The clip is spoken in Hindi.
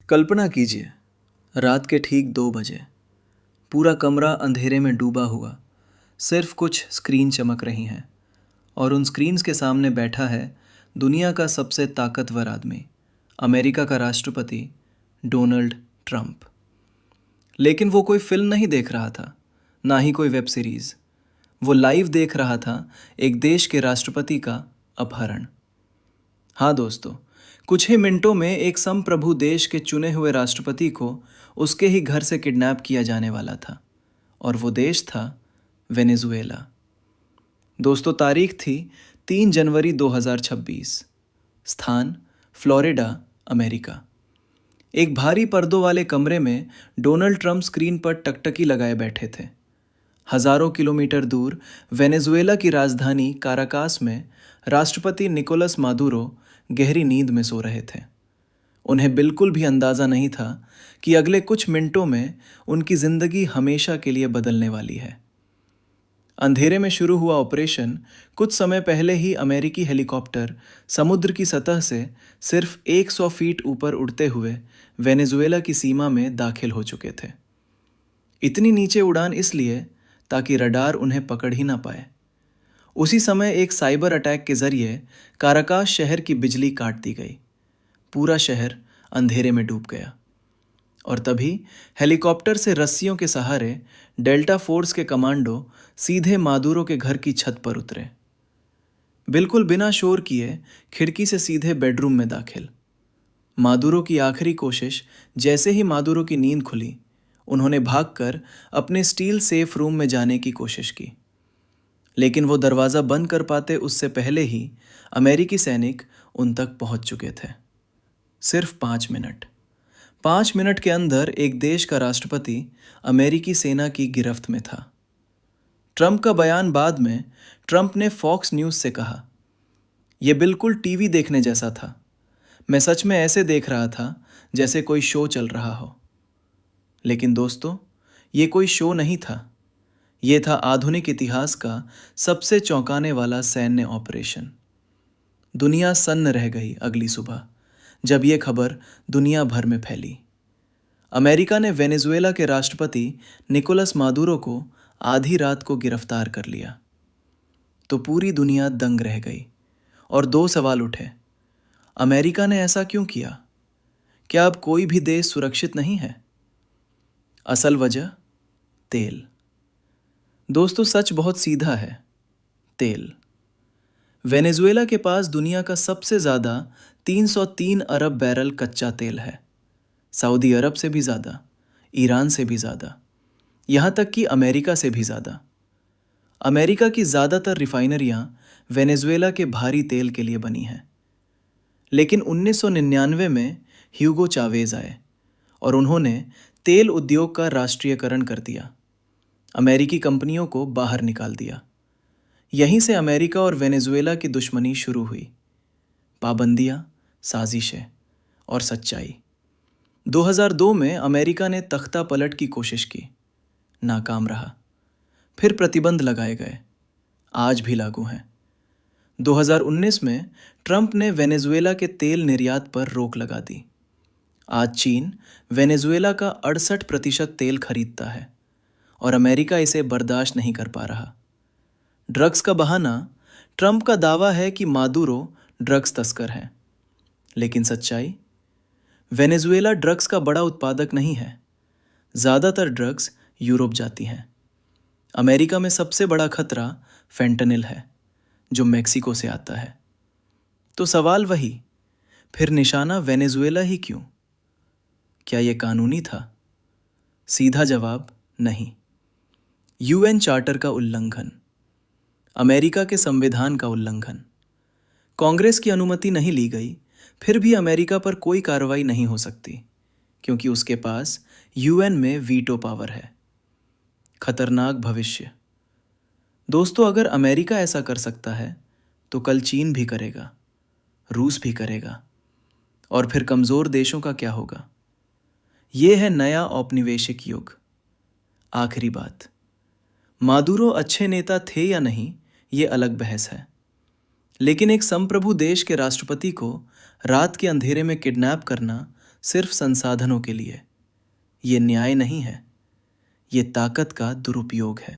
कल्पना कीजिए, रात के ठीक 2 बजे, पूरा कमरा अंधेरे में डूबा हुआ, सिर्फ कुछ स्क्रीन चमक रही हैं और उन स्क्रीन्स के सामने बैठा है दुनिया का सबसे ताकतवर आदमी, अमेरिका का राष्ट्रपति डोनाल्ड ट्रंप। लेकिन वो कोई फिल्म नहीं देख रहा था, ना ही कोई वेब सीरीज़। वो लाइव देख रहा था एक देश के राष्ट्रपति का अपहरण। हाँ दोस्तों, कुछ ही मिनटों में एक संप्रभु देश के चुने हुए राष्ट्रपति को उसके ही घर से किडनैप किया जाने वाला था, और वो देश था वेनेजुएला। दोस्तों, तारीख थी 3 जनवरी 2026, स्थान फ्लोरिडा, अमेरिका। एक भारी पर्दों वाले कमरे में डोनाल्ड ट्रंप स्क्रीन पर टकटकी लगाए बैठे थे। हजारों किलोमीटर दूर वेनेजुएला की राजधानी काराकास में राष्ट्रपति निकोलस मादुरो गहरी नींद में सो रहे थे। उन्हें बिल्कुल भी अंदाज़ा नहीं था कि अगले कुछ मिनटों में उनकी ज़िंदगी हमेशा के लिए बदलने वाली है। अंधेरे में शुरू हुआ ऑपरेशन कुछ समय पहले ही अमेरिकी हेलीकॉप्टर समुद्र की सतह से सिर्फ 100 फीट ऊपर उड़ते हुए वेनेजुएला की सीमा में दाखिल हो चुके थे। इतनी नीचे उड़ान इसलिए ताकि रडार उन्हें पकड़ ही ना पाए। उसी समय एक साइबर अटैक के जरिए काराकास शहर की बिजली काट दी गई। पूरा शहर अंधेरे में डूब गया, और तभी हेलीकॉप्टर से रस्सियों के सहारे डेल्टा फोर्स के कमांडो सीधे मादुरो के घर की छत पर उतरे। बिल्कुल बिना शोर किए खिड़की से सीधे बेडरूम में दाखिल। मादुरो की आखिरी कोशिश, जैसे ही मादुरो की नींद खुली, उन्होंने भागकर अपने स्टील सेफ रूम में जाने की कोशिश की। लेकिन वो दरवाज़ा बंद कर पाते उससे पहले ही अमेरिकी सैनिक उन तक पहुंच चुके थे। सिर्फ 5 मिनट। 5 मिनट के अंदर एक देश का राष्ट्रपति अमेरिकी सेना की गिरफ्त में था। ट्रंप का बयान बाद में ट्रंप ने फॉक्स न्यूज़ से कहा, यह बिल्कुल टीवी देखने जैसा था। मैं सच में ऐसे देख रहा था जैसे कोई शो चल रहा हो। लेकिन दोस्तों, ये कोई शो नहीं था। ये था आधुनिक इतिहास का सबसे चौंकाने वाला सैन्य ऑपरेशन। दुनिया सन्न रह गई अगली सुबह जब यह खबर दुनिया भर में फैली। अमेरिका ने वेनेजुएला के राष्ट्रपति निकोलस मादुरो को आधी रात को गिरफ्तार कर लिया। तो पूरी दुनिया दंग रह गई और 2 सवाल उठे। अमेरिका ने ऐसा क्यों किया? क्या अब कोई भी देश सुरक्षित नहीं है? असल वजह तेल। दोस्तों, सच बहुत सीधा है, तेल। वेनेजुएला के पास दुनिया का सबसे ज़्यादा 303 अरब बैरल कच्चा तेल है। सऊदी अरब से भी ज़्यादा, ईरान से भी ज़्यादा, यहाँ तक कि अमेरिका से भी ज़्यादा। अमेरिका की ज़्यादातर रिफाइनरियाँ वेनेजुएला के भारी तेल के लिए बनी हैं। लेकिन 1999 में ह्यूगो चावेज़ आए और उन्होंने तेल उद्योग का राष्ट्रीयकरण कर दिया। अमेरिकी कंपनियों को बाहर निकाल दिया। यहीं से अमेरिका और वेनेजुएला की दुश्मनी शुरू हुई। पाबंदियां, साजिशें और सच्चाई। 2002 में अमेरिका ने तख्ता पलट की कोशिश की, नाकाम रहा। फिर प्रतिबंध लगाए गए, आज भी लागू हैं। 2019 में ट्रंप ने वेनेजुएला के तेल निर्यात पर रोक लगा दी। आज चीन वेनेजुएला का 68% तेल खरीदता है और अमेरिका इसे बर्दाश्त नहीं कर पा रहा। ड्रग्स का बहाना। ट्रंप का दावा है कि मादुरो ड्रग्स तस्कर है, लेकिन सच्चाई? वेनेजुएला ड्रग्स का बड़ा उत्पादक नहीं है। ज़्यादातर ड्रग्स यूरोप जाती हैं। अमेरिका में सबसे बड़ा खतरा फेंटनिल है, जो मेक्सिको से आता है। तो सवाल वही, फिर निशाना वेनेजुएला ही क्यों? क्या यह कानूनी था? सीधा जवाब नहीं। यूएन चार्टर का उल्लंघन, अमेरिका के संविधान का उल्लंघन। कांग्रेस की अनुमति नहीं ली गई, फिर भी अमेरिका पर कोई कार्रवाई नहीं हो सकती, क्योंकि उसके पास यूएन में वीटो पावर है। खतरनाक भविष्य। दोस्तों, अगर अमेरिका ऐसा कर सकता है तो कल चीन भी करेगा, रूस भी करेगा, और फिर कमज़ोर देशों का क्या होगा? ये है नया औपनिवेशिक युग। आखिरी बात, मादुरो अच्छे नेता थे या नहीं, ये अलग बहस है। लेकिन एक संप्रभु देश के राष्ट्रपति को रात के अंधेरे में किडनैप करना सिर्फ संसाधनों के लिए। ये न्याय नहीं है, ये ताकत का दुरुपयोग है।